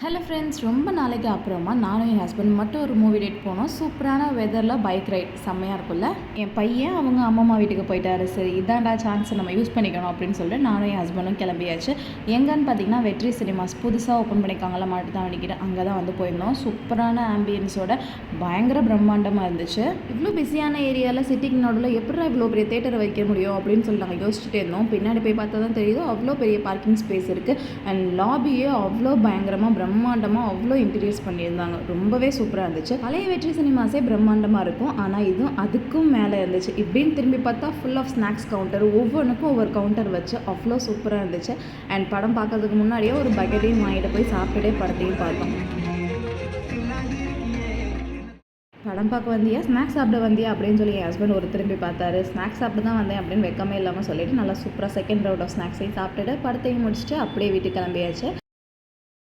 Hello friends, ரொம்ப நாளைக்கு அப்புறமா நானும் என் ஹஸ்பண்ட் மட்டும் ஒரு மூவி டேட் போனோம். சூப்பரான வெதரில் பைக் ரைட் செம்மையாக இருக்கும்ல. என் பையன் அவங்க அம்மா வீட்டுக்கு போயிட்டாரு. சரி இதாண்டா சான்ஸ் நம்ம யூஸ் பண்ணிக்கணும் அப்படின்னு சொல்லிட்டு நானும் என் ஹஸ்பண்டும் கிளம்பியாச்சு. எங்கன்னு பார்த்தீங்கன்னா வெற்றி சினிமாஸ் புதுசாக ஓப்பன் பண்ணியிருக்காங்களா மாட்டு தான் வண்டிக்கிட்ட அங்கே தான் வந்து போயிருந்தோம். சூப்பரான ஆம்பியன்ஸோட பயங்கர பிரம்மாண்டமாக இருந்துச்சு. இவ்வளோ பிஸியான ஏரியாவில் சிட்டிக்கு நடுவில் எப்படி இவ்வளோ பெரிய தேட்டரை வைக்க முடியும் அப்படின்னு சொல்லி நாங்கள் யோசிச்சுட்டே இருந்தோம். பின்னாடி போய் பார்த்தா தான் தெரியுது அவ்வளோ பெரிய பார்க்கிங் ஸ்பேஸ் இருக்குது. அண்ட் லாபியே அவ்வளோ பயங்கரமாக பிரம்மாண்டமாக அவ்வளோ இன்டீரியர்ஸ் பண்ணியிருந்தாங்க. ரொம்பவே சூப்பராக இருந்துச்சு. பழைய வெற்றி சினிமாஸே பிரம்மாண்டமாக இருக்கும், ஆனால் இதுவும் அதுக்கும் மேலே இருந்துச்சு. இப்படின்னு திரும்பி பார்த்தா ஃபுல் ஆஃப் ஸ்நாக்ஸ் கவுண்டர், ஒவ்வொன்றுக்கும் ஒவ்வொரு கவுண்டர் வச்சு அவ்வளோ சூப்பராக இருந்துச்சு. அண்ட் படம் பார்க்கறதுக்கு முன்னாடியே ஒரு பக்கெட்டையும் வாங்கிட்டு போய் சாப்பிட்டுட்டே படத்தையும் பார்த்தோம். படம் பார்க்க வந்தியா ஸ்நாக்ஸ் சாப்பிட வந்தியா அப்படின்னு சொல்லி என் ஹஸ்பண்ட் ஒரு திரும்பி பார்த்தாரு. ஸ்நாக்ஸ் சாப்பிட்டு தான் வந்தேன் அப்படின்னு வெக்கமே இல்லாமல் சொல்லிட்டு நல்லா சூப்பராக செகண்ட் ரவுண்ட் ஆஃப் ஸ்நாக்ஸையும் சாப்பிட்டுட்டு படத்தையும் முடிச்சுட்டு அப்படியே வீட்டுக்கு கிளம்பியாச்சு.